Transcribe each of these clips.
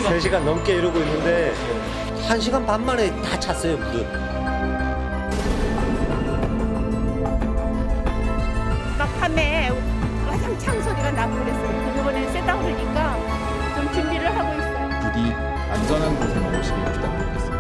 세 시간 넘게 이러고 있는데 1시간 반 만에 다 찼어요, 물은. 막판에 와장창 소리가 나고 그랬어요. 이번에 세다 그러니까 좀 준비를 하고 있어요. 부디 안전한 곳에 머무시길 부탁드리겠습니다.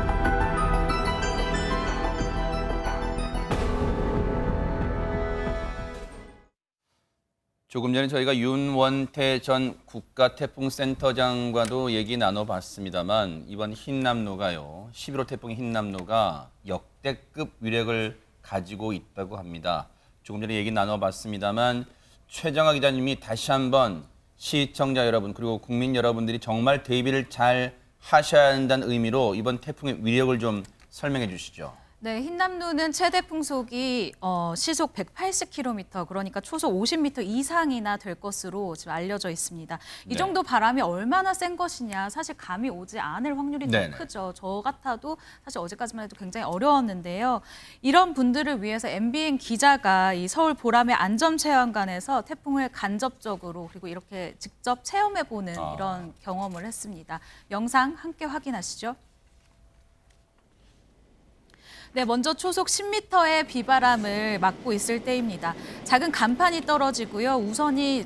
조금 전에 저희가 윤원태 전 국가태풍센터장과도 얘기 나눠봤습니다만 이번 흰남노가요. 11호 태풍 흰남노가 역대급 위력을 가지고 있다고 합니다. 조금 전에 얘기 나눠봤습니다만 최정아 기자님이 다시 한번 시청자 여러분 그리고 국민 여러분들이 정말 대비를 잘 하셔야 한다는 의미로 이번 태풍의 위력을 좀 설명해 주시죠. 네, 흰남노는 최대 풍속이 시속 180km, 그러니까 초속 50m 이상이나 될 것으로 지금 알려져 있습니다. 이 정도 바람이 얼마나 센 것이냐, 사실 감이 오지 않을 확률이 더 크죠. 저 같아도 사실 어제까지만 해도 굉장히 어려웠는데요. 이런 분들을 위해서 MBN 기자가 이 서울 보람의 안전체험관에서 태풍을 간접적으로 그리고 이렇게 직접 체험해보는 이런 경험을 했습니다. 영상 함께 확인하시죠. 네, 먼저 초속 10m의 비바람을 맞고 있을 때입니다. 작은 간판이 떨어지고요. 우선이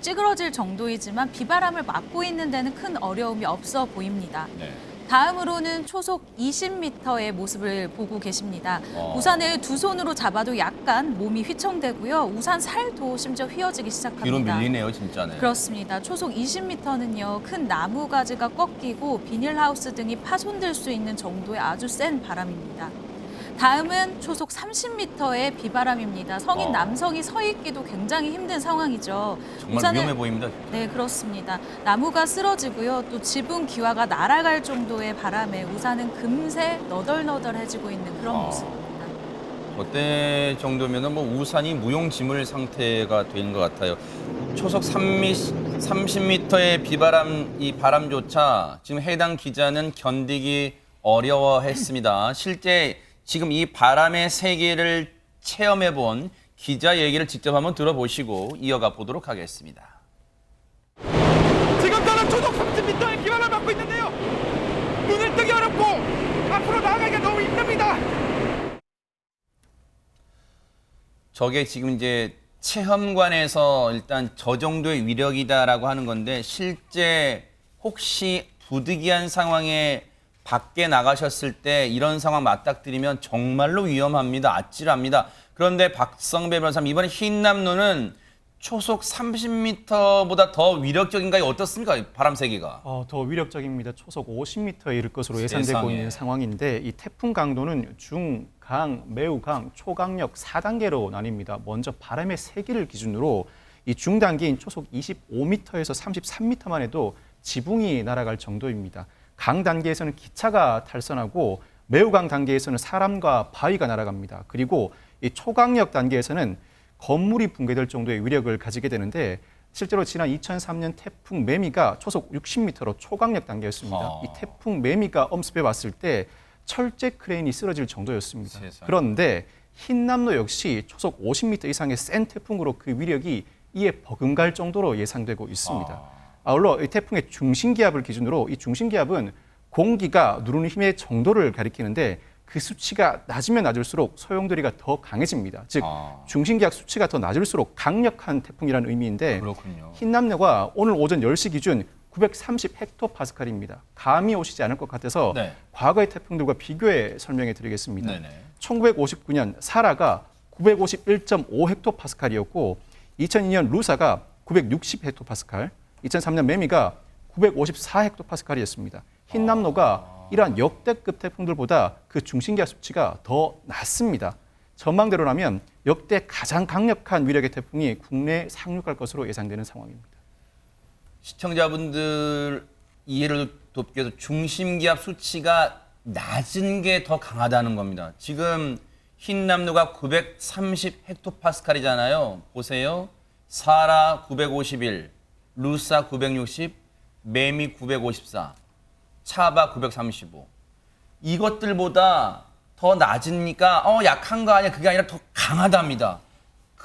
찌그러질 정도이지만 비바람을 맞고 있는 데는 큰 어려움이 없어 보입니다. 다음으로는 초속 20m의 모습을 보고 계십니다. 우산을 두 손으로 잡아도 약간 몸이 휘청대고요. 우산 살도 심지어 휘어지기 시작합니다. 뒤로 밀리네요, 진짜네. 그렇습니다. 초속 20m는요. 큰 나무 가지가 꺾이고 비닐하우스 등이 파손될 수 있는 정도의 아주 센 바람입니다. 다음은 초속 30m의 비바람입니다. 성인 남성이 서 있기도 굉장히 힘든 상황이죠. 정말 위험해 보입니다. 네, 그렇습니다. 나무가 쓰러지고요. 또 지붕 기와가 날아갈 정도의 바람에 우산은 금세 너덜너덜해지고 있는 그런 모습입니다. 그때 정도면 뭐 우산이 무용지물 상태가 된 것 같아요. 초속 30m의 비바람, 이 바람조차 지금 해당 기자는 견디기 어려워했습니다. 실제 지금 이 바람의 세계를 체험해본 기자 얘기를 직접 한번 들어보시고 이어가 보도록 하겠습니다. 지금 저는 초속 30m의 기반을 맞고 있는데요. 눈을 뜨기 어렵고 앞으로 나아가기가 너무 힘듭니다. 저게 지금 이제 체험관에서 일단 저 정도의 위력이다라고 하는 건데 실제 혹시 부득이한 상황에 밖에 나가셨을 때 이런 상황 맞닥뜨리면 정말로 위험합니다. 아찔합니다. 그런데 박성배 변호사님, 이번에 흰남노는 초속 30m보다 더 위력적인가요? 어떻습니까? 바람 세기가. 더 위력적입니다. 초속 50m에 이를 것으로 예상되고 있는 상황인데 이 태풍 강도는 중, 강, 매우 강, 초강력 4단계로 나뉩니다. 먼저 바람의 세기를 기준으로 이 중단계인 초속 25m에서 33m만 해도 지붕이 날아갈 정도입니다. 강 단계에서는 기차가 탈선하고 매우 강 단계에서는 사람과 바위가 날아갑니다. 그리고 이 초강력 단계에서는 건물이 붕괴될 정도의 위력을 가지게 되는데 실제로 지난 2003년 태풍 매미가 초속 60m로 초강력 단계였습니다. 이 태풍 매미가 엄습해 왔을 때 철제 크레인이 쓰러질 정도였습니다. 세상에. 그런데 흰남노 역시 초속 50m 이상의 센 태풍으로 그 위력이 이에 버금갈 정도로 예상되고 있습니다. 아울러 이 태풍의 중심기압을 기준으로 이 중심기압은 공기가 누르는 힘의 정도를 가리키는데 그 수치가 낮으면 낮을수록 소용돌이가 더 강해집니다. 즉 중심기압 수치가 더 낮을수록 강력한 태풍이라는 의미인데 그렇군요. 흰남노가 오늘 오전 10시 기준 930 헥토파스칼입니다. 감이 오시지 않을 것 같아서 과거의 태풍들과 비교해 설명해 드리겠습니다. 1959년 사라가 951.5 헥토파스칼이었고 2002년 루사가 960 헥토파스칼, 2003년 매미가 954 헥토파스칼이었습니다. 흰남노가 이러한 역대급 태풍들보다 그 중심기압 수치가 더 낮습니다. 전망대로라면 역대 가장 강력한 위력의 태풍이 국내에 상륙할 것으로 예상되는 상황입니다. 시청자분들 이해를 돕기 위해서 중심기압 수치가 낮은 게 더 강하다는 겁니다. 지금 흰남노가 930 헥토파스칼이잖아요. 보세요. 사라 951, 루사 960, 매미 954, 차바 935. 이것들보다 더 낮으니까 약한 거 아니야. 그게 아니라 더 강하답니다.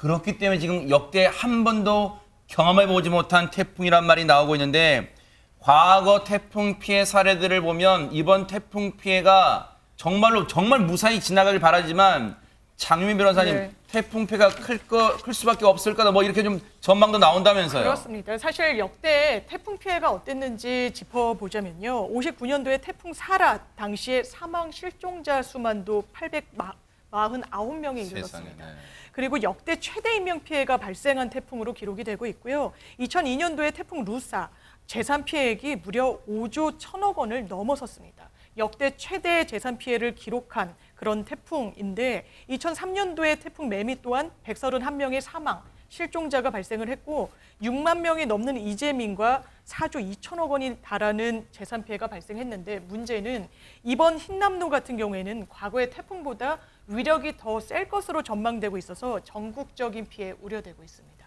그렇기 때문에 지금 역대 한 번도 경험해보지 못한 태풍이란 말이 나오고 있는데 과거 태풍 피해 사례들을 보면 이번 태풍 피해가 정말로 정말 무사히 지나가길 바라지만 장유민 변호사님 네. 태풍 피해가 클 수밖에 없을 거다 뭐 이렇게 좀 전망도 나온다면서요. 그렇습니다. 사실 역대 태풍 피해가 어땠는지 짚어보자면요. 59년도에 태풍 사라 당시에 사망 실종자 수만도 849명에 이르렀습니다. 세상에, 네. 그리고 역대 최대 인명 피해가 발생한 태풍으로 기록이 되고 있고요. 2002년도에 태풍 루사 재산 피해액이 무려 5조 1천억 원을 넘어섰습니다. 역대 최대 재산 피해를 기록한 그런 태풍인데 2003년도에 태풍 매미 또한 131명의 사망, 실종자가 발생을 했고 6만 명이 넘는 이재민과 4조 2천억 원이 달하는 재산 피해가 발생했는데 문제는 이번 흰남노 같은 경우에는 과거의 태풍보다 위력이 더 셀 것으로 전망되고 있어서 전국적인 피해 우려되고 있습니다.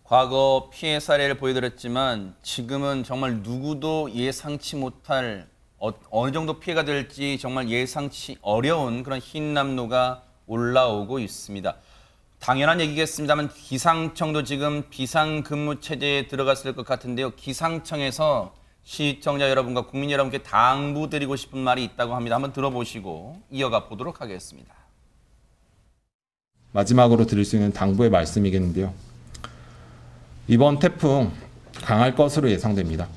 과거 피해 사례를 보여드렸지만 지금은 정말 누구도 예상치 못할 어느 정도 피해가 될지 정말 예상치 어려운 그런 흰남노가 올라오고 있습니다. 당연한 얘기겠습니다만 기상청도 지금 비상근무 체제에 들어갔을 것 같은데요. 기상청에서 시청자 여러분과 국민 여러분께 당부드리고 싶은 말이 있다고 합니다. 한번 들어보시고 이어가 보도록 하겠습니다. 마지막으로 드릴 수 있는 당부의 말씀이겠는데요. 이번 태풍 강할 것으로 예상됩니다.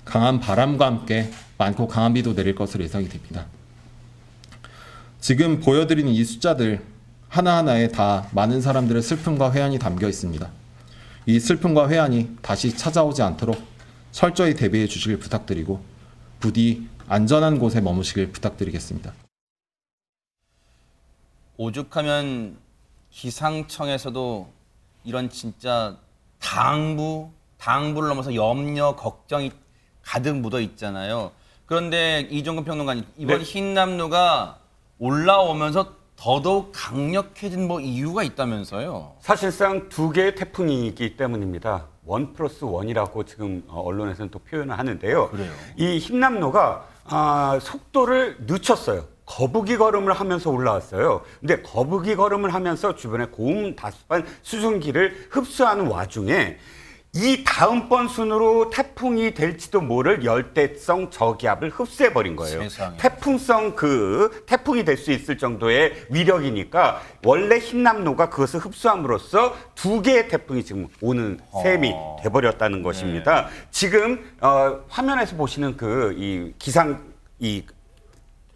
강한 바람과 함께 많고 강한 비도 내릴 것으로 예상이 됩니다. 지금 보여드리는 이 숫자들 하나하나에 다 많은 사람들의 슬픔과 회한이 담겨 있습니다. 이 슬픔과 회한이 다시 찾아오지 않도록 철저히 대비해 주시길 부탁드리고 부디 안전한 곳에 머무시길 부탁드리겠습니다. 오죽하면 기상청에서도 이런 진짜 당부를 넘어서 염려, 걱정이 가득 묻어 있잖아요. 그런데 이종근 평론가님, 이번 흰남노가 올라오면서 더더욱 강력해진 뭐 이유가 있다면서요? 사실상 두 개의 태풍이기 때문입니다. 1+1이라고 지금 언론에서는 또 표현을 하는데요. 그래요? 이 흰남노가 속도를 늦췄어요. 거북이 걸음을 하면서 올라왔어요. 근데 거북이 걸음을 하면서 주변에 고온 다습한 수증기를 흡수하는 와중에 이 다음번 순으로 태풍이 될지도 모를 열대성 저기압을 흡수해버린 거예요. 세상에. 태풍성 태풍이 될 수 있을 정도의 위력이니까 원래 흰남노가 그것을 흡수함으로써 두 개의 태풍이 지금 오는 셈이 돼버렸다는 것입니다. 지금 화면에서 보시는 이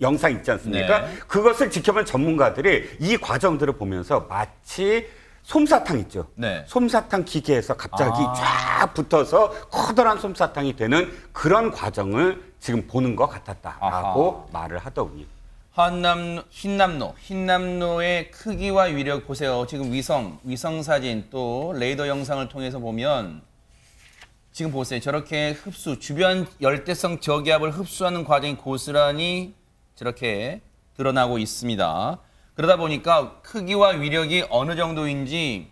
영상 있지 않습니까? 네. 그것을 지켜본 전문가들이 이 과정들을 보면서 마치 솜사탕 있죠. 네. 솜사탕 기계에서 갑자기 쫙 붙어서 커다란 솜사탕이 되는 그런 과정을 지금 보는 것 같았다라고 말을 하더군요. 흰남노의 크기와 위력 보세요. 지금 위성 사진 또 레이더 영상을 통해서 보면 지금 보세요. 저렇게 주변 열대성 저기압을 흡수하는 과정이 고스란히 저렇게 드러나고 있습니다. 그러다 보니까 크기와 위력이 어느 정도인지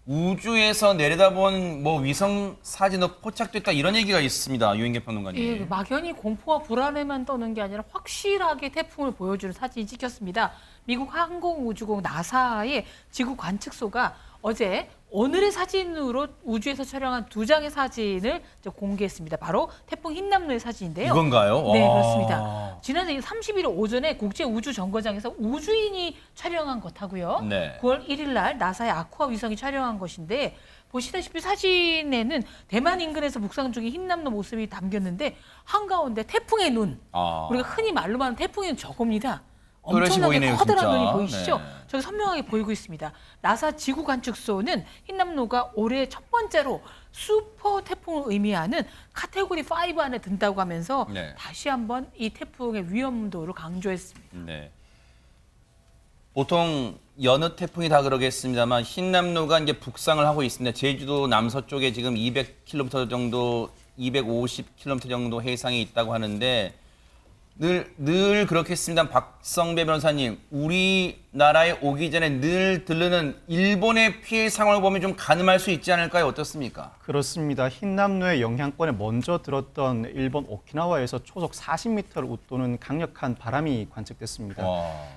우주에서 내려다본 위성 사진도 포착됐다 이런 얘기가 있습니다. 유인계 평론가님. 예, 막연히 공포와 불안에만 떠는 게 아니라 확실하게 태풍을 보여주는 사진이 찍혔습니다. 미국 항공우주국 나사의 지구 관측소가 어제 오늘의 사진으로 우주에서 촬영한 2장의 사진을 공개했습니다. 바로 태풍 흰남노의 사진인데요. 이건가요? 네, 와. 그렇습니다. 지난해 31일 오전에 국제우주정거장에서 우주인이 촬영한 것하고요. 네. 9월 1일 날 나사의 아쿠아 위성이 촬영한 것인데 보시다시피 사진에는 대만 인근에서 묵상 중인 흰남노 모습이 담겼는데 한가운데 태풍의 눈, 우리가 흔히 말로 하는 태풍의 눈 저겁니다. 엄청나게 보이네요, 커다란 진짜. 눈이 보이시죠? 네. 저기 선명하게 보이고 있습니다. 나사 지구 관측소는 흰남노가 올해 첫 번째로 슈퍼 태풍을 의미하는 카테고리 5 안에 든다고 하면서 네. 다시 한번 이 태풍의 위험도를 강조했습니다. 네. 보통 여느 태풍이 다 그러겠습니다만 흰남노가 이제 북상을 하고 있습니다. 제주도 남서쪽에 지금 200km 정도, 250km 정도 해상에 있다고 하는데 늘 그렇겠습니다. 박성배 변호사님, 우리나라에 오기 전에 늘 들르는 일본의 피해 상황을 보면 좀 가늠할 수 있지 않을까요? 어떻습니까? 그렇습니다. 흰남노의 영향권에 먼저 들었던 일본 오키나와에서 초속 40m를 웃도는 강력한 바람이 관측됐습니다.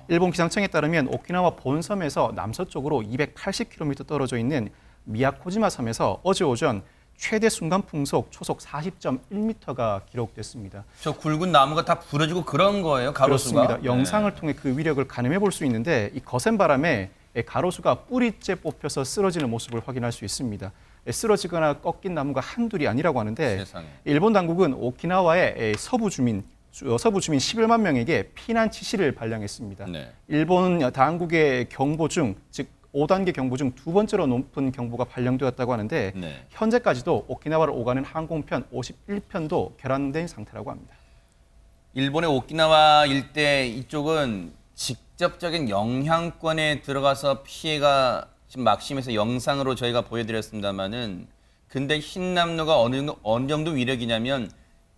일본 기상청에 따르면 오키나와 본섬에서 남서쪽으로 280km 떨어져 있는 미야코지마 섬에서 어제 오전 최대 순간 풍속 초속 40.1m가 기록됐습니다. 저 굵은 나무가 다 부러지고 그런 거예요, 가로수가? 그렇습니다. 영상을 통해 그 위력을 가늠해 볼 수 있는데 이 거센 바람에 가로수가 뿌리째 뽑혀서 쓰러지는 모습을 확인할 수 있습니다. 쓰러지거나 꺾인 나무가 한둘이 아니라고 하는데 세상에. 일본 당국은 오키나와의 서부 주민 11만 명에게 피난 지시를 발령했습니다. 네. 일본 당국의 경보 중, 즉 5단계 경보 중 두 번째로 높은 경보가 발령되었다고 하는데 네. 현재까지도 오키나와를 오가는 항공편 51편도 결함된 상태라고 합니다. 일본의 오키나와 일대 이쪽은 직접적인 영향권에 들어가서 피해가 지금 막심해서 영상으로 저희가 보여드렸습니다만은 근데 흰남노가 어느 정도 위력이냐면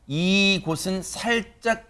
이곳은 살짝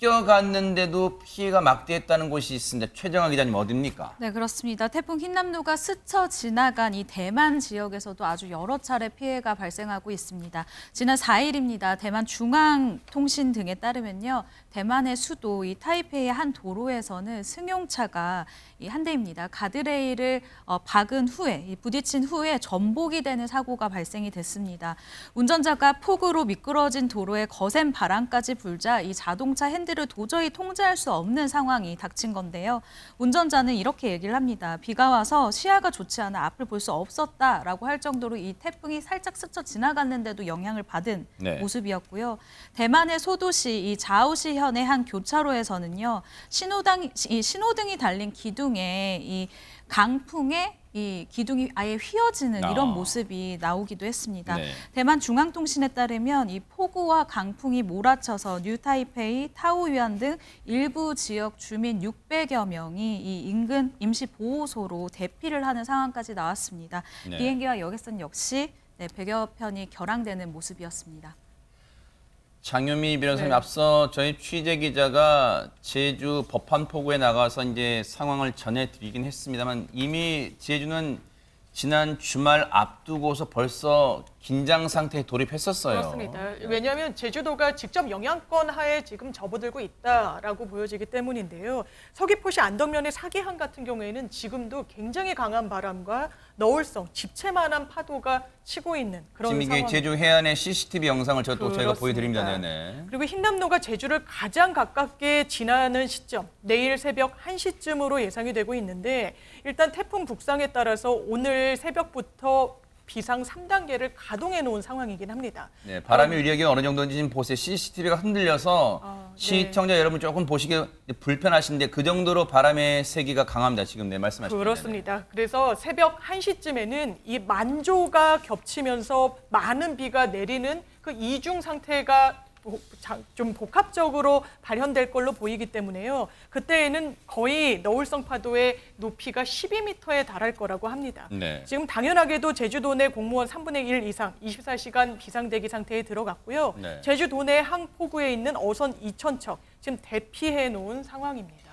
비껴갔는데도 피해가 막대했다는 곳이 있습니다. 최정아 기자님 어디입니까? 네, 그렇습니다. 태풍 흰남노가 스쳐 지나간 이 대만 지역에서도 아주 여러 차례 피해가 발생하고 있습니다. 지난 4일입니다. 대만 중앙통신 등에 따르면요. 대만의 수도 이 타이페이의 한 도로에서는 승용차가 이 한 대입니다. 가드레일을 박은 후에 부딪힌 후에 전복이 되는 사고가 발생이 됐습니다. 운전자가 폭우로 미끄러진 도로에 거센 바람까지 불자 이 자동차 핸들을 도저히 통제할 수 없는 상황이 닥친 건데요. 운전자는 이렇게 얘기를 합니다. 비가 와서 시야가 좋지 않아 앞을 볼 수 없었다라고 할 정도로 이 태풍이 살짝 스쳐 지나갔는데도 영향을 받은 네. 모습이었고요. 대만의 소도시 이 자오시현의 한 교차로에서는요. 신호등이 달린 기둥에 이 강풍에 이 기둥이 아예 휘어지는 이런 모습이 나오기도 했습니다. 네. 대만 중앙통신에 따르면 이 폭우와 강풍이 몰아쳐서 뉴타이페이, 타오유안 등 일부 지역 주민 600여 명이 이 인근 임시 보호소로 대피를 하는 상황까지 나왔습니다. 네. 비행기와 여객선 역시 100여 편이 결항되는 모습이었습니다. 장유미 변호사님 네. 앞서 저희 취재 기자가 제주 법한포구에 나가서 이제 상황을 전해드리긴 했습니다만 이미 제주는 지난 주말 앞두고서 벌써 긴장 상태에 돌입했었어요. 그렇습니다. 왜냐하면 제주도가 직접 영향권 하에 지금 접어들고 있다라고 보여지기 때문인데요. 서귀포시 안덕면의 사기항 같은 경우에는 지금도 굉장히 강한 바람과 너울성, 집채만한 파도가 치고 있는 그런 지금 이게 상황입니다. 제주 해안의 CCTV 영상을 저희가 그렇습니다. 보여드립니다. 네네. 그리고 흰남노가 제주를 가장 가깝게 지나는 시점, 내일 새벽 1시쯤으로 예상이 되고 있는데 일단 태풍 북상에 따라서 오늘 새벽부터 비상 3단계를 가동해 놓은 상황이긴 합니다. 네, 바람의 위력이 어느 정도인지 지금 보세요. CCTV가 흔들려서 네. 시청자 여러분 조금 보시기 불편하신데 그 정도로 바람의 세기가 강합니다. 지금 말씀하신 대로. 그렇습니다. 그래서 새벽 1시쯤에는 이 만조가 겹치면서 많은 비가 내리는 그 이중 상태가 좀 복합적으로 발현될 걸로 보이기 때문에요. 그때에는 거의 너울성 파도의 높이가 12m에 달할 거라고 합니다. 네. 지금 당연하게도 제주도 내 공무원 3분의 1 이상 24시간 비상대기 상태에 들어갔고요. 네. 제주도 내 항포구에 있는 어선 2,000척 지금 대피해 놓은 상황입니다.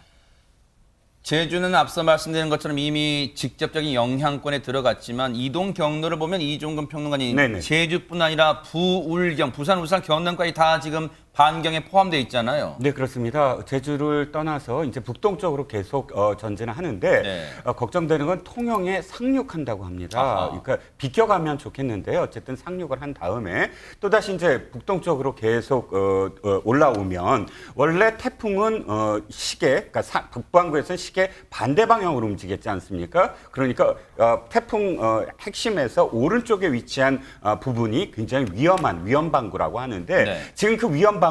제주는 앞서 말씀드린 것처럼 이미 직접적인 영향권에 들어갔지만 이동 경로를 보면 이종근 평론가님 네네. 제주뿐 아니라 부울경, 부산, 울산, 경남까지 다 지금 반경에 포함되어 있잖아요. 네, 그렇습니다. 제주를 떠나서 이제 북동쪽으로 계속 전진을 하는데 네. 걱정되는 건 통영에 상륙한다고 합니다. 아하. 그러니까 비껴가면 좋겠는데요. 어쨌든 상륙을 한 다음에 또다시 이제 북동쪽으로 계속 올라오면 원래 태풍은 시계, 그러니까 북반구에서는 시계 반대 방향으로 움직였지 않습니까? 그러니까 태풍 핵심에서 오른쪽에 위치한 부분이 굉장히 위험방구라고 하는데 네. 지금 그 위험방구에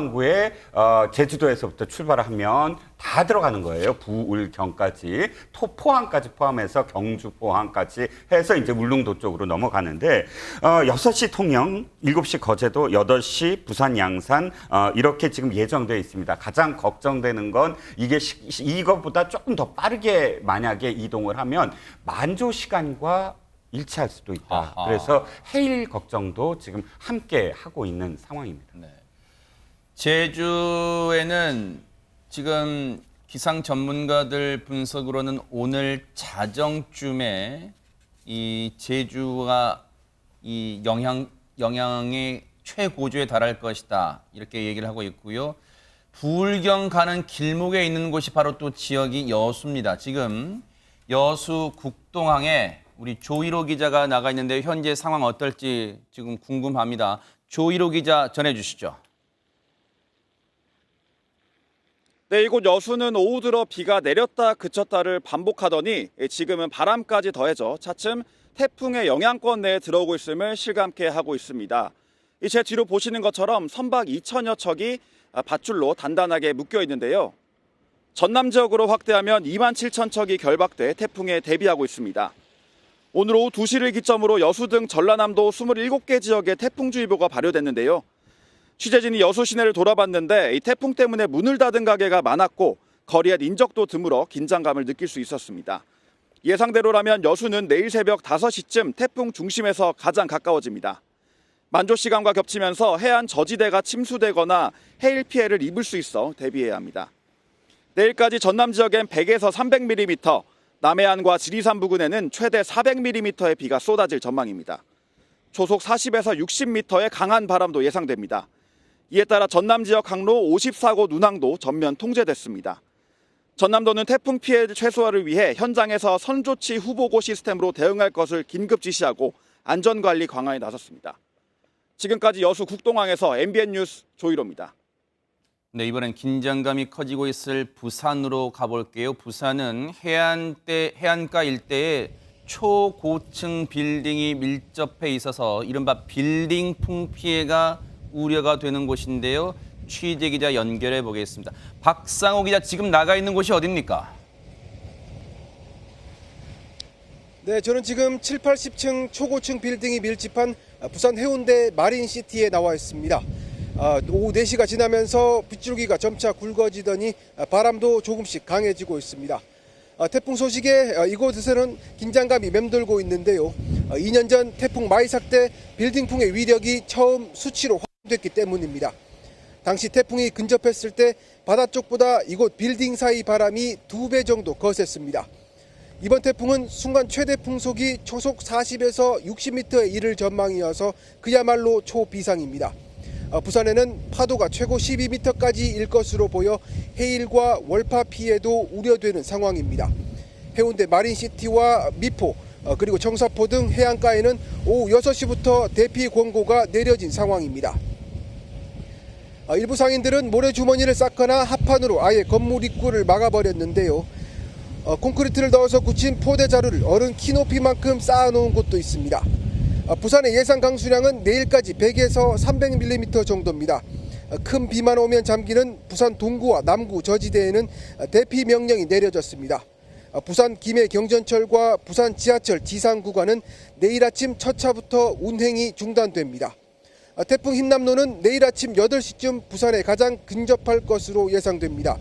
제주도에서부터 출발을 하면 다 들어가는 거예요. 부울경까지, 포항까지 포함해서 경주, 포항까지 해서 이제 울릉도 쪽으로 넘어가는데 6시 통영, 7시 거제도, 8시 부산 양산 이렇게 지금 예정되어 있습니다. 가장 걱정되는 건 이게 이거보다 조금 더 빠르게 만약에 이동을 하면 만조 시간과 일치할 수도 있다. 아하. 그래서 해일 걱정도 지금 함께 하고 있는 상황입니다. 네. 제주에는 지금 기상 전문가들 분석으로는 오늘 자정쯤에 이 제주가 이 영향의 최고조에 달할 것이다. 이렇게 얘기를 하고 있고요. 부울경 가는 길목에 있는 곳이 바로 또 지역이 여수입니다. 지금 여수 국동항에 우리 조일호 기자가 나가 있는데 현재 상황 어떨지 지금 궁금합니다. 조일호 기자 전해주시죠. 네, 이곳 여수는 오후 들어 비가 내렸다 그쳤다를 반복하더니 지금은 바람까지 더해져 차츰 태풍의 영향권 내에 들어오고 있음을 실감케 하고 있습니다. 제 뒤로 보시는 것처럼 선박 2천여 척이 밧줄로 단단하게 묶여 있는데요. 전남 지역으로 확대하면 2만 7천 척이 결박돼 태풍에 대비하고 있습니다. 오늘 오후 2시를 기점으로 여수 등 전라남도 27개 지역에 태풍주의보가 발효됐는데요. 취재진이 여수 시내를 돌아봤는데 이 태풍 때문에 문을 닫은 가게가 많았고 거리엔 인적도 드물어 긴장감을 느낄 수 있었습니다. 예상대로라면 여수는 내일 새벽 5시쯤 태풍 중심에서 가장 가까워집니다. 만조 시간과 겹치면서 해안 저지대가 침수되거나 해일 피해를 입을 수 있어 대비해야 합니다. 내일까지 전남 지역엔 100에서 300mm, 남해안과 지리산 부근에는 최대 400mm의 비가 쏟아질 전망입니다. 초속 40에서 60m의 강한 바람도 예상됩니다. 이에 따라 전남 지역 항로 54곳 운항도 전면 통제됐습니다. 전남도는 태풍 피해 최소화를 위해 현장에서 선조치 후보고 시스템으로 대응할 것을 긴급 지시하고 안전관리 강화에 나섰습니다. 지금까지 여수 국동항에서 MBN 뉴스 조일호입니다. 네, 이번엔 긴장감이 커지고 있을 부산으로 가볼게요. 부산은 해안가 일대에 초고층 빌딩이 밀접해 있어서 이른바 빌딩풍 피해가 우려가 되는 곳인데요. 취재 기자 연결해 보겠습니다. 박상호 기자, 지금 나가 있는 곳이 어디입니까? 네, 저는 지금 7, 80층 초고층 빌딩이 밀집한 부산 해운대 마린시티에 나와 있습니다. 오후 4시가 지나면서 빗줄기가 점차 굵어지더니 바람도 조금씩 강해지고 있습니다. 태풍 소식에 이곳에서는 긴장감이 맴돌고 있는데요. 2년 전 태풍 마이삭 때 빌딩풍의 위력이 처음 수치로 확인됐기 때문입니다. 당시 태풍이 근접했을 때 바다 쪽보다 이곳 빌딩 사이 바람이 2배 정도 거셌습니다. 이번 태풍은 순간 최대 풍속이 초속 40에서 60m에 이를 전망이어서 그야말로 초비상입니다. 부산에는 파도가 최고 12m까지 일 것으로 보여 해일과 월파 피해도 우려되는 상황입니다. 해운대 마린시티와 미포 그리고 청사포 등 해안가에는 오후 6시부터 대피 권고가 내려진 상황입니다. 일부 상인들은 모래주머니를 쌓거나 합판으로 아예 건물 입구를 막아버렸는데요. 콘크리트를 넣어서 굳힌 포대 자루를 어른 키높이만큼 쌓아놓은 곳도 있습니다. 부산의 예상 강수량은 내일까지 100에서 300mm 정도입니다. 큰 비만 오면 잠기는 부산 동구와 남구 저지대에는 대피 명령이 내려졌습니다. 부산 김해 경전철과 부산 지하철 지상 구간은 내일 아침 첫 차부터 운행이 중단됩니다. 태풍 흰남노는 내일 아침 8시쯤 부산에 가장 근접할 것으로 예상됩니다.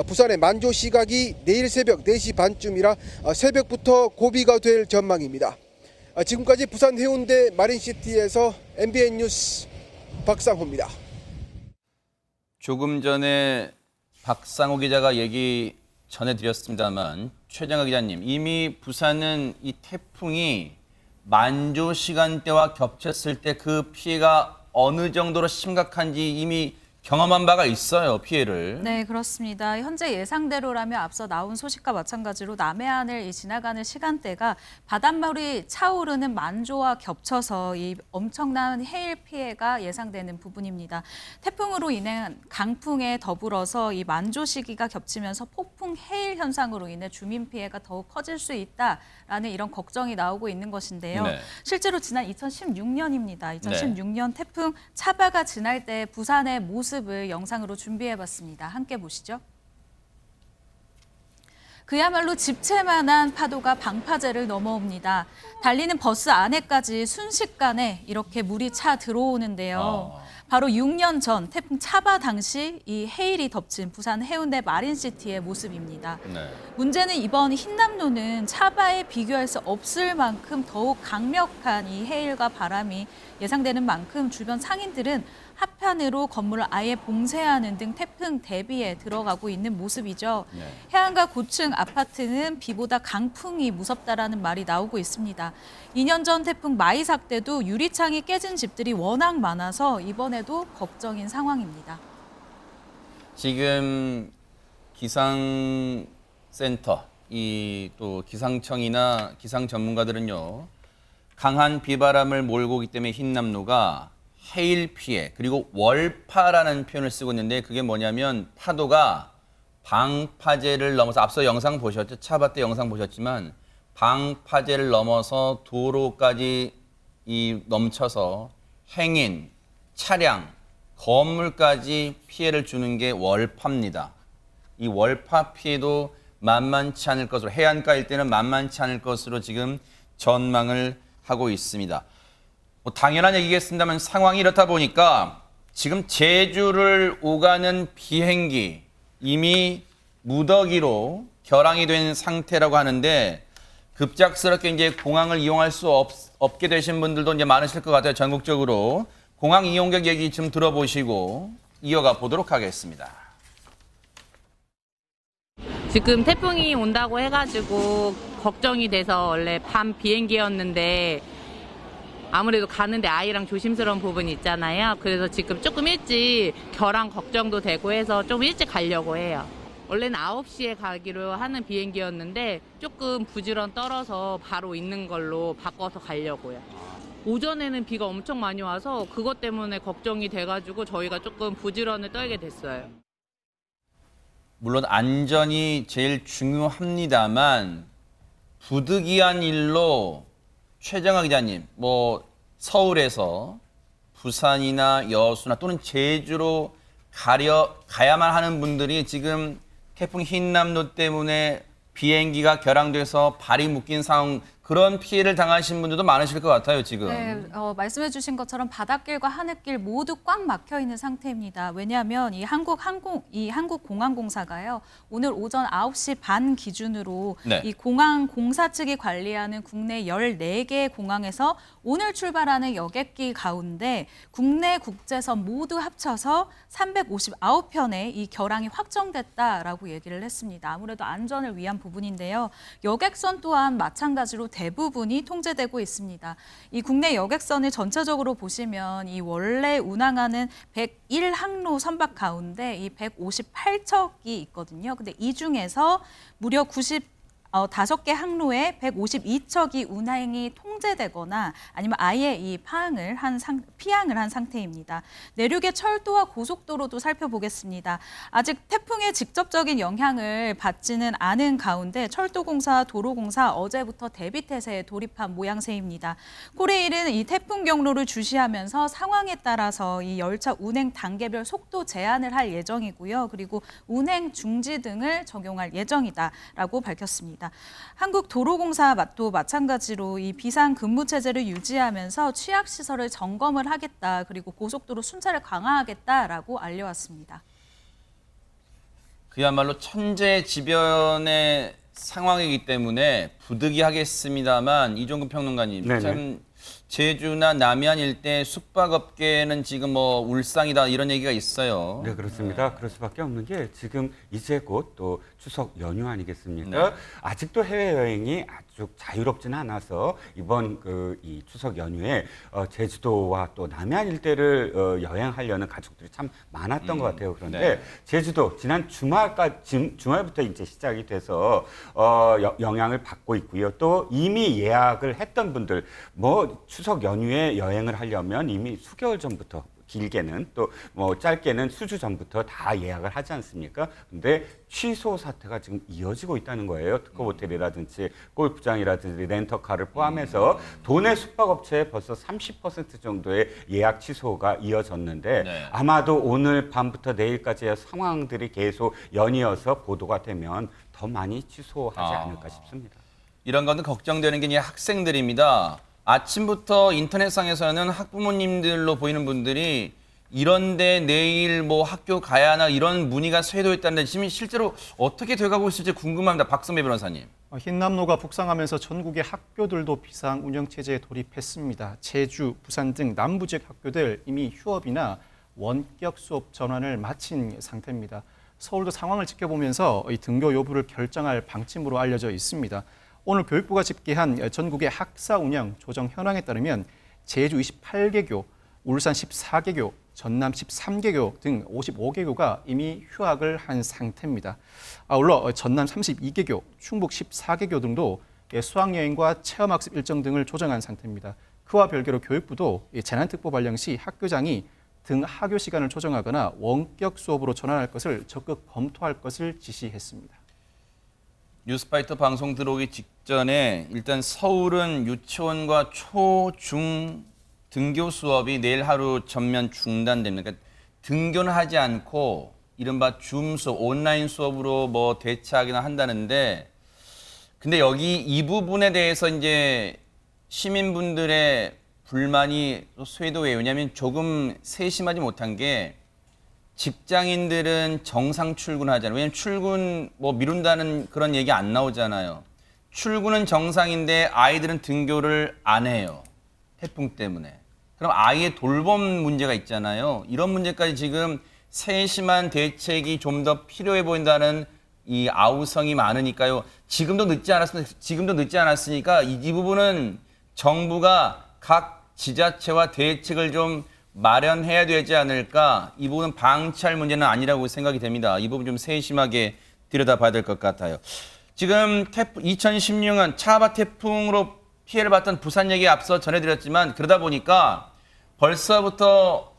부산의 만조 시각이 내일 새벽 4시 반쯤이라 새벽부터 고비가 될 전망입니다. 지금까지 부산 해운대 마린시티에서 MBN 뉴스 박상호입니다. 조금 전에 박상호 기자가 얘기 전해드렸습니다만 최정아 기자님, 이미 부산은 이 태풍이 만조 시간대와 겹쳤을 때 그 피해가 어느 정도로 심각한지 이미 경험한 바가 있어요, 피해를. 네, 그렇습니다. 현재 예상대로라면 앞서 나온 소식과 마찬가지로 남해안을 지나가는 시간대가 바닷물이 차오르는 만조와 겹쳐서 이 엄청난 해일 피해가 예상되는 부분입니다. 태풍으로 인한 강풍에 더불어서 이 만조 시기가 겹치면서 폭풍 해일 현상으로 인해 주민 피해가 더욱 커질 수 있다라는 이런 걱정이 나오고 있는 것인데요. 네. 실제로 지난 2016년입니다. 2016년 태풍 차바가 지날 때 부산의 모습을 영상으로 준비해봤습니다. 함께 보시죠. 그야말로 집채만한 파도가 방파제를 넘어옵니다. 달리는 버스 안에까지 순식간에 이렇게 물이 차 들어오는데요. 바로 6년 전 태풍 차바 당시 이 해일이 덮친 부산 해운대 마린시티의 모습입니다. 네. 문제는 이번 흰남노는 차바에 비교할 수 없을 만큼 더욱 강력한 이 해일과 바람이 예상되는 만큼 주변 상인들은 하판으로 건물을 아예 봉쇄하는 등 태풍 대비에 들어가고 있는 모습이죠. 네. 해안가 고층 아파트는 비보다 강풍이 무섭다라는 말이 나오고 있습니다. 2년 전 태풍 마이삭 때도 유리창이 깨진 집들이 워낙 많아서 이번에도 걱정인 상황입니다. 지금 기상센터, 또 기상청이나 기상 전문가들은요, 강한 비바람을 몰고 오기 때문에 흰남노가 해일 피해, 그리고 월파라는 표현을 쓰고 있는데 그게 뭐냐면 파도가 방파제를 넘어서, 앞서 영상 보셨죠? 차바때 영상 보셨지만 방파제를 넘어서 도로까지 넘쳐서 행인, 차량, 건물까지 피해를 주는 게 월파입니다. 이 월파 피해도 만만치 않을 것으로, 해안가 일대는 만만치 않을 것으로 지금 전망을 하고 있습니다. 뭐 당연한 얘기겠습니다만 상황이 이렇다 보니까 지금 제주를 오가는 비행기 이미 무더기로 결항이 된 상태라고 하는데 급작스럽게 이제 공항을 이용할 수 없게 되신 분들도 이제 많으실 것 같아요. 전국적으로. 공항 이용객 얘기 좀 들어보시고 이어가 보도록 하겠습니다. 지금 태풍이 온다고 해가지고 걱정이 돼서 원래 밤 비행기였는데 아무래도 가는데 아이랑 조심스러운 부분이 있잖아요. 그래서 지금 조금 일찍 결항 걱정도 되고 해서 좀 일찍 가려고 해요. 원래는 9시에 가기로 하는 비행기였는데 조금 부지런 떨어서 바로 있는 걸로 바꿔서 가려고요. 오전에는 비가 엄청 많이 와서 그것 때문에 걱정이 돼가지고 저희가 조금 부지런을 떨게 됐어요. 물론 안전이 제일 중요합니다만 부득이한 일로 최정아 기자님, 뭐 서울에서 부산이나 여수나 또는 제주로 가야만 하는 분들이 지금 태풍 흰남노 때문에 비행기가 결항돼서 발이 묶인 상황, 그런 피해를 당하신 분들도 많으실 것 같아요, 지금. 네, 말씀해 주신 것처럼 바닷길과 하늘길 모두 꽉 막혀 있는 상태입니다. 왜냐하면 이 한국공항공사가요, 오늘 오전 9시 반 기준으로 네. 이 공항공사 측이 관리하는 국내 14개 공항에서 오늘 출발하는 여객기 가운데 국내 국제선 모두 합쳐서 359편의 이 결항이 확정됐다라고 얘기를 했습니다. 아무래도 안전을 위한 부분인데요. 여객선 또한 마찬가지로 대부분이 통제되고 있습니다. 이 국내 여객선을 전체적으로 보시면 이 원래 운항하는 101항로 선박 가운데 이 158척이 있거든요. 근데 이 중에서 무려 5개 항로에 152척이 운항이 통제되거나 아니면 아예 이 피항을 한 상태입니다. 내륙의 철도와 고속도로도 살펴보겠습니다. 아직 태풍의 직접적인 영향을 받지는 않은 가운데 철도공사, 도로공사 어제부터 대비태세에 돌입한 모양새입니다. 코레일은 이 태풍 경로를 주시하면서 상황에 따라서 이 열차 운행 단계별 속도 제한을 할 예정이고요. 그리고 운행 중지 등을 적용할 예정이다라고 밝혔습니다. 한국도로공사도 마찬가지로 이 비상 근무 체제를 유지하면서 취약 시설을 점검을 하겠다. 그리고 고속도로 순찰을 강화하겠다라고 알려왔습니다. 그야말로 천재지변의 상황이기 때문에 부득이하겠습니다만 이종근 평론가님, 네네. 참 제주나 남해안 일대 숙박업계는 지금 뭐 울상이다 이런 얘기가 있어요. 네, 그렇습니다. 그럴 수밖에 없는 게 지금 이제 곧 또 추석 연휴 아니겠습니까? 네. 아직도 해외여행이 아주 자유롭지는 않아서 이번 이 추석 연휴에 제주도와 또 남해안 일대를 여행하려는 가족들이 참 많았던 것 같아요. 그런데 네. 제주도 지난 주말부터 이제 시작이 돼서 영향을 받고 있고요. 또 이미 예약을 했던 분들, 뭐 추석 연휴에 여행을 하려면 이미 수개월 전부터, 길게는 또 뭐 짧게는 수주 전부터 다 예약을 하지 않습니까? 근데 취소 사태가 지금 이어지고 있다는 거예요. 특급 호텔이라든지 골프장이라든지 렌터카를 포함해서 도내 숙박업체에 벌써 30% 정도의 예약 취소가 이어졌는데 네. 아마도 오늘 밤부터 내일까지의 상황들이 계속 연이어서 보도가 되면 더 많이 취소하지 않을까 싶습니다. 이런 건데 걱정되는 게 이제 학생들입니다. 아침부터 인터넷상에서는 학부모님들로 보이는 분들이 이런데 내일 뭐 학교 가야 하나 이런 문의가 쇄도했다는데 지금 실제로 어떻게 돼가고 있을지 궁금합니다. 박성배 변호사님. 흰남노가 북상하면서 전국의 학교들도 비상 운영 체제에 돌입했습니다. 제주, 부산 등 남부 지역 학교들 이미 휴업이나 원격 수업 전환을 마친 상태입니다. 서울도 상황을 지켜보면서 이 등교 여부를 결정할 방침으로 알려져 있습니다. 오늘 교육부가 집계한 전국의 학사 운영 조정 현황에 따르면 제주 28개교, 울산 14개교, 전남 13개교 등 55개교가 이미 휴학을 한 상태입니다. 아울러 전남 32개교, 충북 14개교 등도 수학여행과 체험학습 일정 등을 조정한 상태입니다. 그와 별개로 교육부도 재난특보 발령 시 학교장이 등 하교 시간을 조정하거나 원격 수업으로 전환할 것을 적극 검토할 것을 지시했습니다. 뉴스파이터 방송 들어오기 직전에 일단 서울은 유치원과 초, 중 등교 수업이 내일 하루 전면 중단됩니다. 그러니까 등교는 하지 않고 이른바 줌 수업, 온라인 수업으로 뭐 대체하기나 한다는데 근데 여기 이 부분에 대해서 이제 시민분들의 불만이 쇄도해요. 왜냐하면 조금 세심하지 못한 게 직장인들은 정상 출근하잖아요. 왜냐하면 출근 뭐 미룬다는 그런 얘기 안 나오잖아요. 출근은 정상인데 아이들은 등교를 안 해요. 태풍 때문에. 그럼 아이의 돌봄 문제가 있잖아요. 이런 문제까지 지금 세심한 대책이 좀 더 필요해 보인다는 이 아우성이 많으니까요. 지금도 늦지 않았으니까 이 부분은 정부가 각 지자체와 대책을 좀 마련해야 되지 않을까. 이 부분은 방치할 문제는 아니라고 생각이 됩니다. 이 부분 좀 세심하게 들여다봐야 될 것 같아요. 지금 2016년 차바 태풍으로 피해를 봤던 부산 얘기 앞서 전해드렸지만 그러다 보니까 벌써부터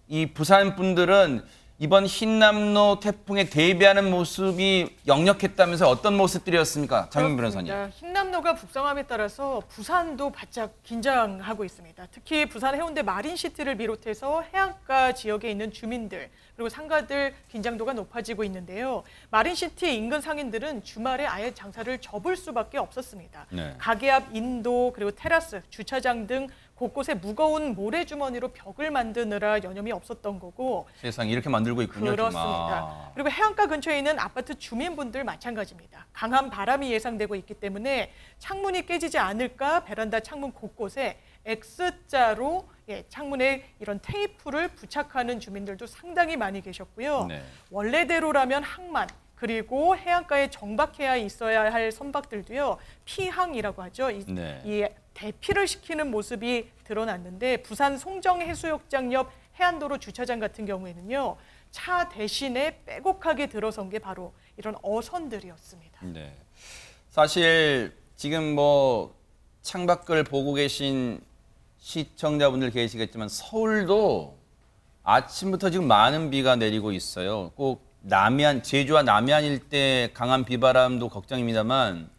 이 부산 분들은 이번 흰남노 태풍에 대비하는 모습이 역력했다면서 어떤 모습들이었습니까? 장윤 변호사님. 흰남노가 북상함에 따라서 부산도 바짝 긴장하고 있습니다. 특히 부산 해운대 마린시티를 비롯해서 해안가 지역에 있는 주민들 그리고 상가들 긴장도가 높아지고 있는데요. 마린시티 인근 상인들은 주말에 아예 장사를 접을 수밖에 없었습니다. 네. 가게 앞 인도 그리고 테라스, 주차장 등 곳곳에 무거운 모래주머니로 벽을 만드느라 여념이 없었던 거고. 세상에 이렇게 만들고 있군요. 그렇습니다. 그리고 해안가 근처에 있는 아파트 주민분들 마찬가지입니다. 강한 바람이 예상되고 있기 때문에 창문이 깨지지 않을까 베란다 창문 곳곳에 X자로 창문에 이런 테이프를 부착하는 주민들도 상당히 많이 계셨고요. 네. 원래대로라면 항만 그리고 해안가에 정박해야 있어야 할 선박들도요. 피항이라고 하죠. 이 대피를 시키는 모습이 드러났는데 부산 송정해수욕장 옆 해안도로 주차장 같은 경우에는요. 차 대신에 빼곡하게 들어선 게 바로 이런 어선들이었습니다. 네. 사실 지금 뭐 창밖을 보고 계신 시청자분들 계시겠지만 서울도 아침부터 지금 많은 비가 내리고 있어요. 꼭 남해안, 제주와 남해안 일대 강한 비바람도 걱정입니다만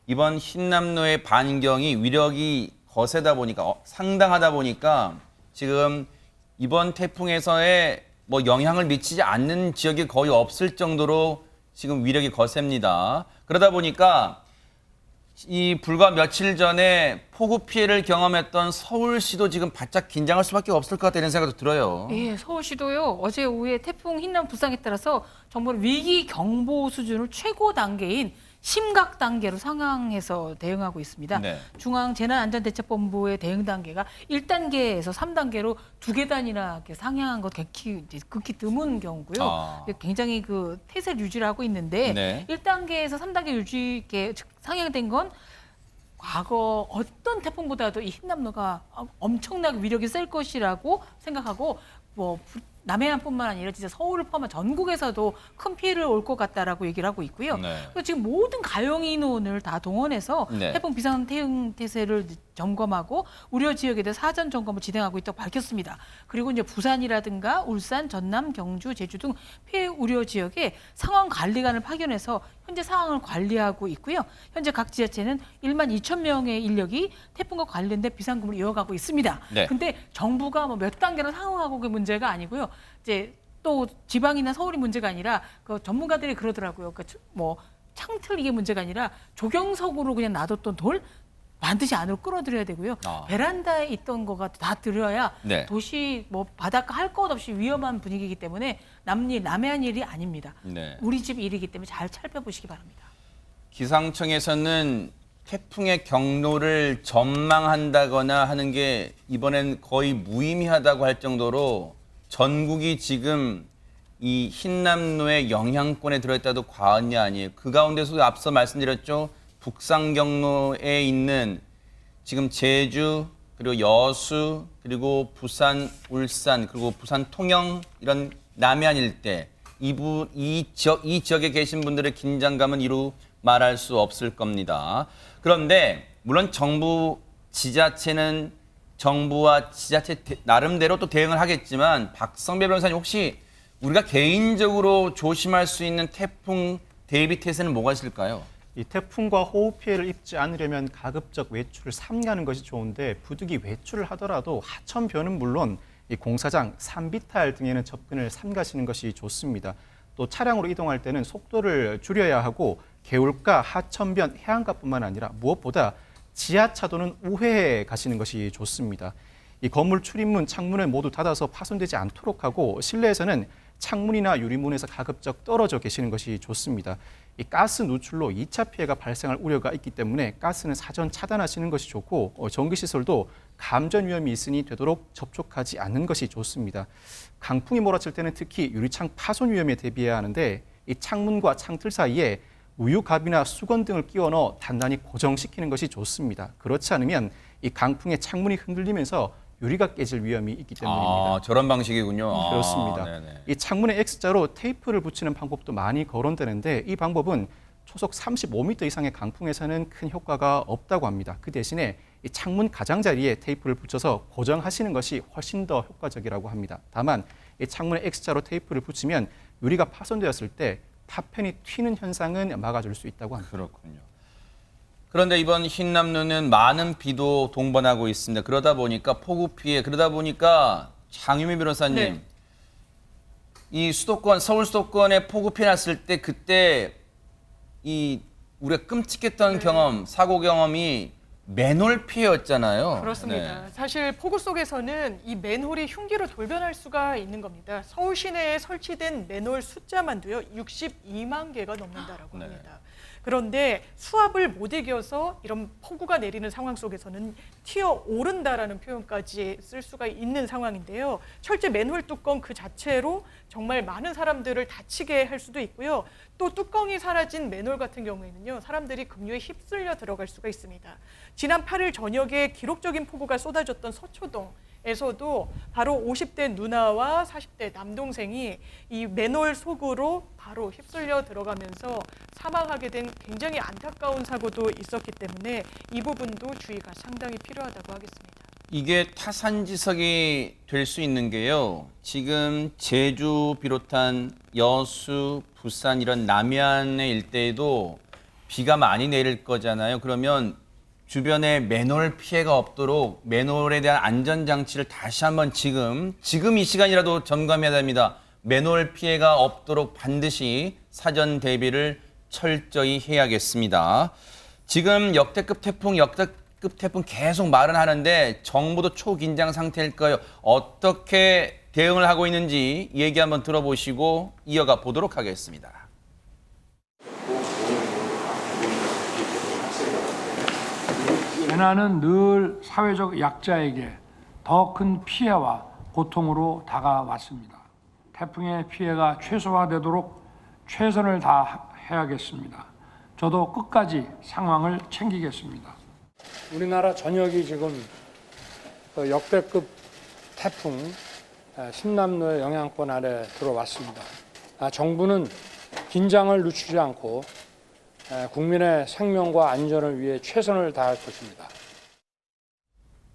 이번 흰남노의 반경이 위력이 거세다 보니까 상당하다 보니까 지금 이번 태풍에서의 뭐 영향을 미치지 않는 지역이 거의 없을 정도로 지금 위력이 거셉니다. 그러다 보니까 이 불과 며칠 전에 폭우 피해를 경험했던 서울시도 지금 바짝 긴장할 수밖에 없을 것 같다는 생각도 들어요. 예, 서울시도요. 어제 오후에 태풍 흰남 부상에 따라서 정말 위기 경보 수준을 최고 단계인 심각 단계로 상향해서 대응하고 있습니다. 네. 중앙재난안전대책본부의 대응 단계가 1단계에서 3단계로 2계단이나 이렇게 상향한 것 극히 드문 경우고요. 굉장히 그 태세를 유지를 하고 있는데 네. 1단계에서 3단계 유지 상향된 건 과거 어떤 태풍보다도 이 흰남노가 엄청나게 위력이 셀 것이라고 생각하고 뭐 남해안뿐만 아니라 진짜 서울을 포함한 전국에서도 큰 피해를 올 것 같다라고 얘기를 하고 있고요. 네. 그래서 지금 모든 가용 인원을 다 동원해서 네. 태풍 비상 대응 태세를 점검하고 우려 지역에 대해 사전 점검을 진행하고 있다고 밝혔습니다. 그리고 이제 부산이라든가 울산, 전남, 경주, 제주 등 피해 우려 지역에 상황 관리관을 파견해서 현재 상황을 관리하고 있고요. 현재 각 지자체는 1만 2천 명의 인력이 태풍과 관련된 비상금을 이어가고 있습니다. 네. 근데 정부가 뭐 몇 단계나 상황하고 그 문제가 아니고요. 이제 또 지방이나 서울이 문제가 아니라 그 전문가들이 그러더라고요. 그 뭐 창틀 이게 문제가 아니라 조경석으로 그냥 놔뒀던 돌 반드시 안으로 끌어들여야 되고요. 베란다에 있던 거가 다 들어야 네. 도시 뭐 바닷가 할 것 없이 위험한 분위기이기 때문에 남해안 일이 아닙니다. 네. 우리 집 일이기 때문에 잘 살펴보시기 바랍니다. 기상청에서는 태풍의 경로를 전망한다거나 하는 게 이번엔 거의 무의미하다고 할 정도로 전국이 지금 이 흰남노의 영향권에 들어있다도 과언이 아니에요. 그 가운데서도 앞서 말씀드렸죠. 북상 경로에 있는 지금 제주, 그리고 여수, 그리고 부산, 울산, 그리고 부산 통영 이런 남해안 일대 이 지역에 계신 분들의 긴장감은 이루 말할 수 없을 겁니다. 그런데 물론 정부 지자체는 정부와 지자체 나름대로 또 대응을 하겠지만 박성배 변호사님 혹시 우리가 개인적으로 조심할 수 있는 태풍 대비 태세는 뭐가 있을까요? 이 태풍과 호우 피해를 입지 않으려면 가급적 외출을 삼가는 것이 좋은데 부득이 외출을 하더라도 하천변은 물론 이 공사장, 산비탈 등에는 접근을 삼가시는 것이 좋습니다. 또 차량으로 이동할 때는 속도를 줄여야 하고 개울가, 하천변, 해안가뿐만 아니라 무엇보다 지하차도는 우회해 가시는 것이 좋습니다. 이 건물 출입문, 창문을 모두 닫아서 파손되지 않도록 하고 실내에서는 창문이나 유리문에서 가급적 떨어져 계시는 것이 좋습니다. 이 가스 누출로 2차 피해가 발생할 우려가 있기 때문에 가스는 사전 차단하시는 것이 좋고 전기시설도 감전 위험이 있으니 되도록 접촉하지 않는 것이 좋습니다. 강풍이 몰아칠 때는 특히 유리창 파손 위험에 대비해야 하는데 이 창문과 창틀 사이에 우유갑이나 수건 등을 끼워 넣어 단단히 고정시키는 것이 좋습니다. 그렇지 않으면 이 강풍에 창문이 흔들리면서 유리가 깨질 위험이 있기 때문입니다. 저런 방식이군요. 그렇습니다. 네네. 이 창문에 X자로 테이프를 붙이는 방법도 많이 거론되는데 이 방법은 초속 35m 이상의 강풍에서는 큰 효과가 없다고 합니다. 그 대신에 이 창문 가장자리에 테이프를 붙여서 고정하시는 것이 훨씬 더 효과적이라고 합니다. 다만 이 창문에 X자로 테이프를 붙이면 유리가 파손되었을 때 파편이 튀는 현상은 막아줄 수 있다고 합니다. 그렇군요. 그런데 이번 흰남노는 많은 비도 동반하고 있습니다. 그러다 보니까 폭우 피해, 그러다 보니까 장유미 변호사님, 네. 이 수도권, 서울 수도권에 폭우 피해 났을 때 그때 이 우리가 끔찍했던 경험, 사고 경험이 맨홀 피해였잖아요. 그렇습니다. 네. 사실 폭우 속에서는 이 맨홀이 흉기로 돌변할 수가 있는 겁니다. 서울 시내에 설치된 맨홀 숫자만도요 62만 개가 넘는다라고 네. 합니다. 그런데 수압을 못 이겨서 이런 폭우가 내리는 상황 속에서는 튀어오른다라는 표현까지 쓸 수가 있는 상황인데요. 철제 맨홀 뚜껑 그 자체로 정말 많은 사람들을 다치게 할 수도 있고요. 또 뚜껑이 사라진 맨홀 같은 경우에는요. 사람들이 급류에 휩쓸려 들어갈 수가 있습니다. 지난 8일 저녁에 기록적인 폭우가 쏟아졌던 서초동에서도 바로 50대 누나와 40대 남동생이 이 맨홀 속으로 바로 휩쓸려 들어가면서 사망하게 된 굉장히 안타까운 사고도 있었기 때문에 이 부분도 주의가 상당히 필요하다고 하겠습니다. 이게 타산지석이 될 수 있는 게요. 지금 제주 비롯한 여수, 부산 이런 남해안의 일대에도 비가 많이 내릴 거잖아요. 그러면 주변에 맨홀 피해가 없도록 맨홀에 대한 안전장치를 다시 한번 지금 이 시간이라도 점검해야 됩니다. 맨홀 피해가 없도록 반드시 사전 대비를 철저히 해야겠습니다. 지금 역대급 태풍 계속 말은 하는데 정부도 초긴장 상태일까요? 어떻게 대응을 하고 있는지 얘기 한번 들어보시고 이어가 보도록 하겠습니다. 재난은 늘 사회적 약자에게 더 큰 피해와 고통으로 다가왔습니다. 태풍의 피해가 최소화되도록 최선을 다해야겠습니다. 저도 끝까지 상황을 챙기겠습니다. 우리나라 전역이 지금 역대급 태풍 흰남노의 영향권 아래 들어왔습니다. 정부는 긴장을 늦추지 않고 국민의 생명과 안전을 위해 최선을 다할 것입니다.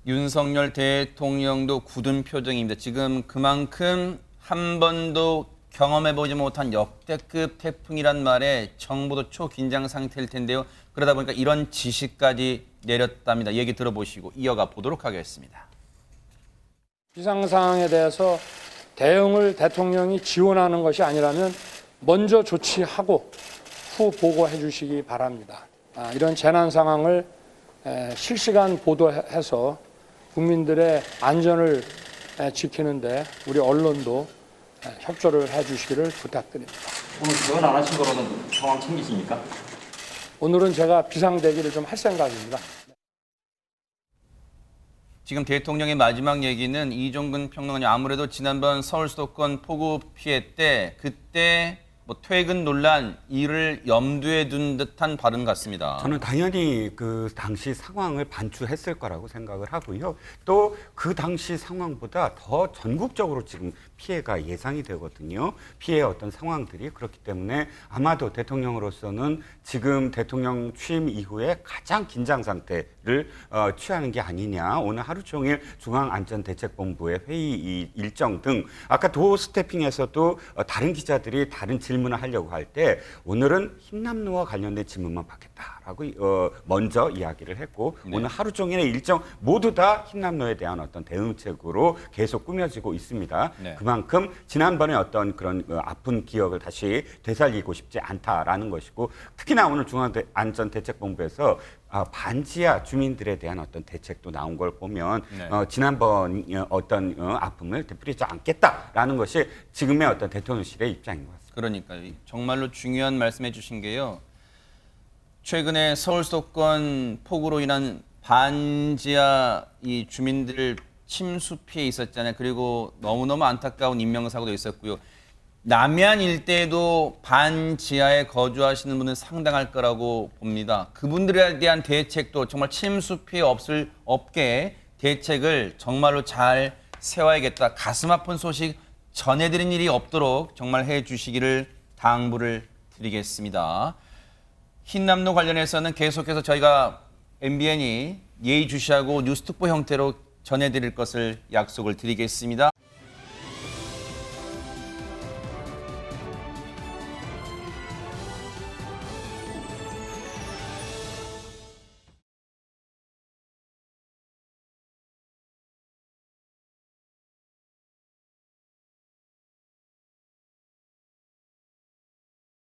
윤석열 대통령도 굳은 표정입니다. 지금 그만큼 한 번도 경험해보지 못한 역대급 태풍이란 말에 정부도 초긴장 상태일 텐데요. 그러다 보니까 이런 지시까지 내렸답니다. 얘기 들어보시고 이어가 보도록 하겠습니다. 비상상황에 대해서 대응을 대통령이 지원하는 것이 아니라면 먼저 조치하고 후 보고해 주시기 바랍니다. 이런 재난 상황을 실시간 보도해서 국민들의 안전을 지키는데 우리 언론도 협조를 해 주시기를 부탁드립니다. 오늘 지원 안 하신 거로는 상황 챙기십니까? 오늘은 제가 비상대기를 좀 할 생각입니다. 지금 대통령의 마지막 얘기는 이종근 평론가님, 아무래도 지난번 서울 수도권 폭우 피해 때 그때 뭐 퇴근 논란 이를 염두에 둔 듯한 발언 같습니다. 저는 당연히 그 당시 상황을 반추했을 거라고 생각을 하고요. 또 그 당시 상황보다 더 전국적으로 지금 피해가 예상이 되거든요. 피해의 어떤 상황들이. 그렇기 때문에 아마도 대통령으로서는 지금 대통령 취임 이후에 가장 긴장 상태를 취하는 게 아니냐. 오늘 하루 종일 중앙안전대책본부의 회의 일정 등 아까 도 스태핑에서도 다른 기자들이 다른 질문을 하려고 할 때 오늘은 힘남로와 관련된 질문만 받겠다라고 먼저 이야기를 했고 네. 오늘 하루 종일의 일정 모두 다 힘남로에 대한 어떤 대응책으로 계속 꾸며지고 있습니다. 네. 그만큼 지난번에 어떤 그런 아픈 기억을 다시 되살리고 싶지 않다라는 것이고 특히나 오늘 중앙안전대책본부에서 반지하 주민들에 대한 어떤 대책도 나온 걸 보면 네. 지난번 어떤 아픔을 되풀이하지 않겠다라는 것이 지금의 어떤 대통령실의 입장인 것 같습니다. 그러니까요. 정말로 중요한 말씀해 주신 게요. 최근에 서울 수도권 폭우로 인한 반지하 이 주민들 침수 피해 있었잖아요. 그리고 너무너무 안타까운 인명사고도 있었고요. 남해안 일대에도 반지하에 거주하시는 분은 상당할 거라고 봅니다. 그분들에 대한 대책도 정말 침수 피해 없게 대책을 정말로 잘 세워야겠다. 가슴 아픈 소식 전해드린 일이 없도록 정말 해주시기를 당부를 드리겠습니다. 흰남노 관련해서는 계속해서 저희가 MBN이 예의주시하고 뉴스특보 형태로 전해드릴 것을 약속을 드리겠습니다.